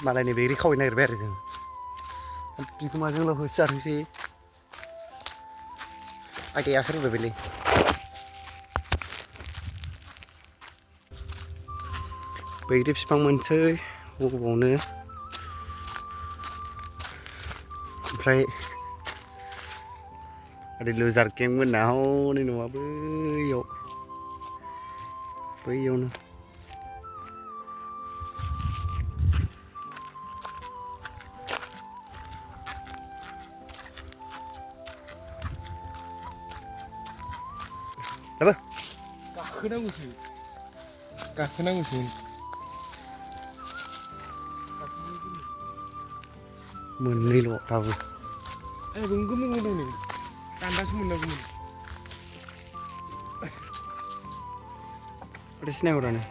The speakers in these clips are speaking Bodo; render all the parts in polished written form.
मालायनि बैग्रि खावैनो नागिरबाय आरो जों बिगुमाजोंल' होसोआनोसै आगे आखाइ रुबाय बेलै बैग्रि बिफां मोनसै बबावनो ओमफ्राय ओरै लुजार गें मोनना हनै न'आ बैयावनो दाबो गाखोनांगौसो मोननैल' दाबो गोमोन दं नै दान्दासो मोननांगौमोन ओरै सिनायहरानो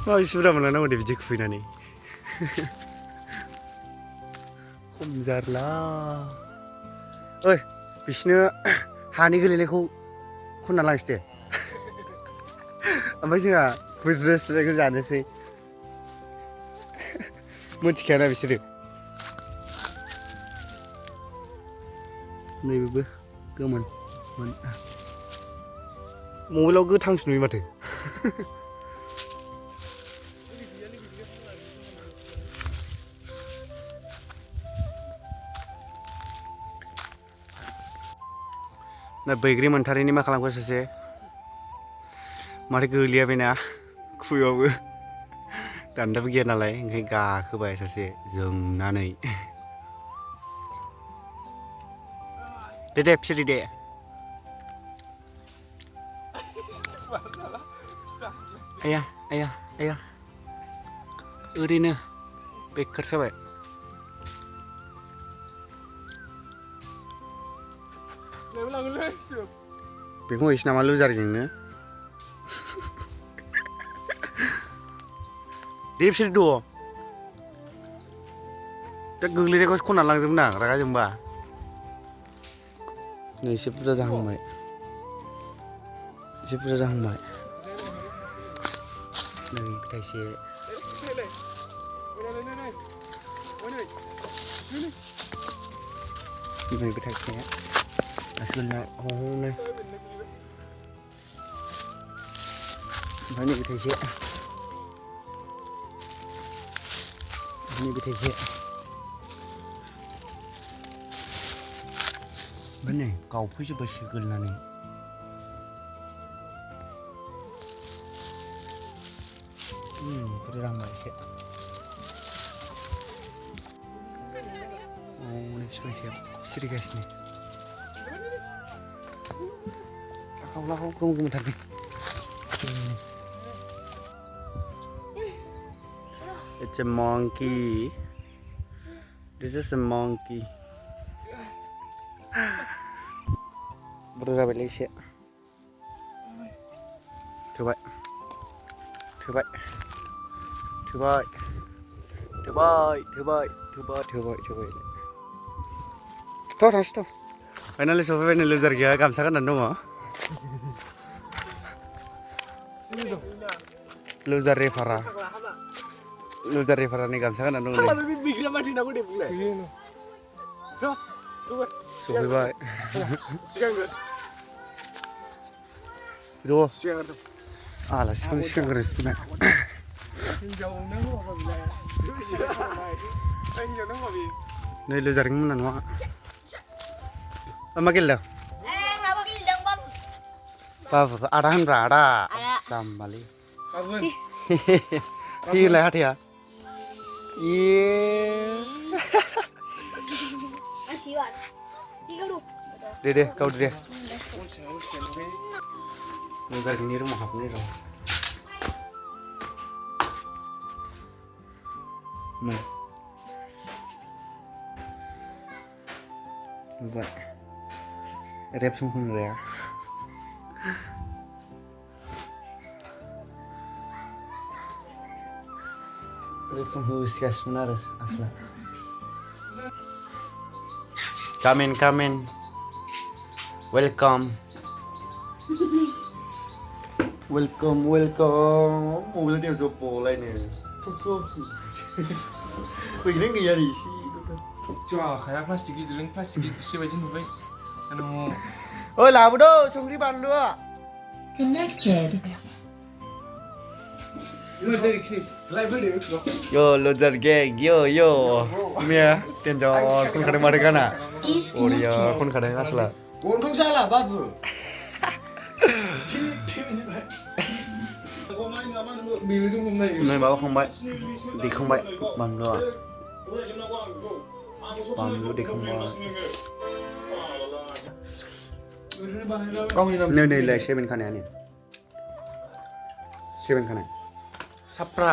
माबेसे बुरजा मोनलांनांगौ दे बिदि खुबैनानै खम जारला ओइ बिसिनो हानि गोलैनायखौ खनना लांसै दे ओमफ्राय जोंहा बुज्रोज्रोनायखौ जानोसै मोनथिखायाना बिसोरो नैबेबो गोमोन मबाइलाव गोथांसो नुयो माथो ना बैग्रि मोनथारैनि मा खालामखो सासे माथो गोलैया बेना खुबैबाबो दान्दाबो गैया नालाय ओंखायनो गाखोबाय सासे जोंनानै दे फिसिरि दे आया ओरैनो बेखार जाबाय बेखौ हैसै नामा लुजारजोंनो दे बिसोर द' दा गोग्लैनायखौसो खनना लांजोबगोन आं रागा जोंबा नै एसे बुरजा जाहांबाय नै थाइसे नैबे थाइसे आसोलना हनै ओमफ्राय नैबे थाइसे ओमफ्राय नै गावफैजोब्बायसो गोलैनानै बुरजा जाहांबाय एसे हनै बिफां सिरिगासिनो लाखाव गोमो थारगोन It's a monkey. This is a monkey. Buruh जाबायलै एसे थोबाय थांसै थ' फाइनालि सफैबाय नै लुजार गैया गामसा गाननानै दङ लुजार रेफारानि गामसा गाननानै दङ सफैबाय आलासिखौनो सिगांग्रोसिना नै लुजारनि मोना नङा मा गेलेदों बाबु आदा होनब्रा आदा जाम्बालै फैयोलाय हाथाया दे गावदो दे लुजारनि रुमाव हाबनाय र' नुबाय रेप सं खनग्राया रेप सं होसिगासिनोमोन आरो आसला Come in. Welcome. welcome mobile जब्बलायनो फैनो गैया रे इसे जाखाया प्लास्टिक गिदिरजों प्लास्टिक गिदिरसो बायदि नुबाय ओइ लाबोदो संख्रि बानलुआ Connected. Yo loser gang yo Mia tenjo kon kadang mari kana Is Oh dia connected. kon kadang asla gondrong salah babu बेजों हमनाय नै माबाखांबाय दैखांबाय बानलुआ बानलु दैखांबाय गावनि नाम नै नैलाय सेभेन खानाया नै सेभेन खानाय साफ्रा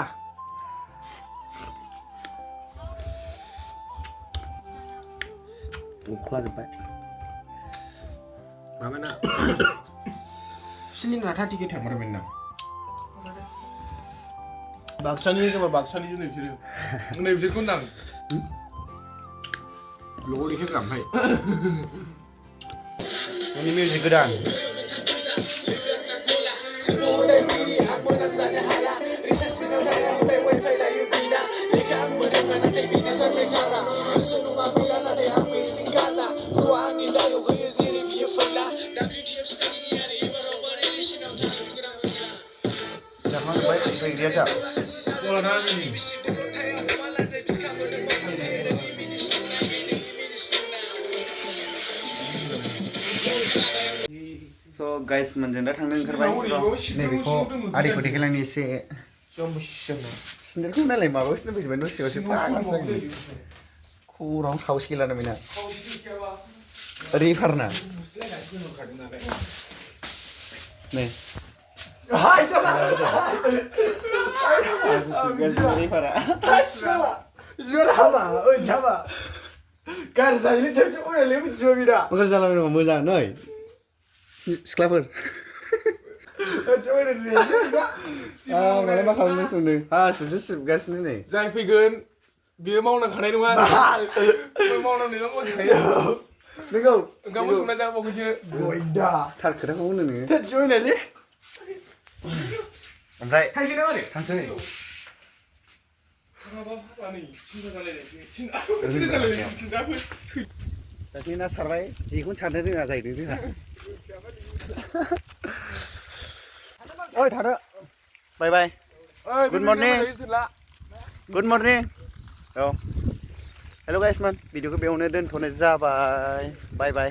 उख्लाजोब्बाय माबाना सिनि नाथा टिकेट थांमारबाय ना बाक्सानि जेनेबा बाक्सानि जुनै बिसोरो नै बिसोरखौ होनदां ल'आव देखायग्रा ओमफ्राय ini music godan jangan baik dia tak Bola nani so guys जों दा थांनो ओंखारबाय नैबेखौ आदैखौ देखायलांनि एसे सिन्देलखौ नालाय माबायावसो दोनफैजोबबाय न' सिङावसो फाग्लासो खर'आवनो सावसिगेलानो बेना रिफारना नै रिफारा जुर हाबा ओइ जाबा गार जायले टेनसन ओरैले मिथिबाय बिदा मोजां जालांबाय दङ मोजां नै सिख्लाफोर मालाय मा खालामनो सोंदों सिबसो सिबगासिनो नै जाय फैगोन बेयो मावनांखानाय नङा मावनांनाय नङा नोंगौ ओंखामबो संना जाबावगोनसो गयदा थार खोथाखौ होनो नोङो टेनसन ओरैले ओमफ्राय थांसै नामा रे थांसै दाख्लै ना सारबाय जेखौनो सारनो रोङा जाहैदों जोंहा ओइ थादो बाय बाय Good morning. गुड मर्निं औ हेल' गाइसमोन भिडिअखौ बेयावनो दोनथ'नाय जाबाय बाय बाय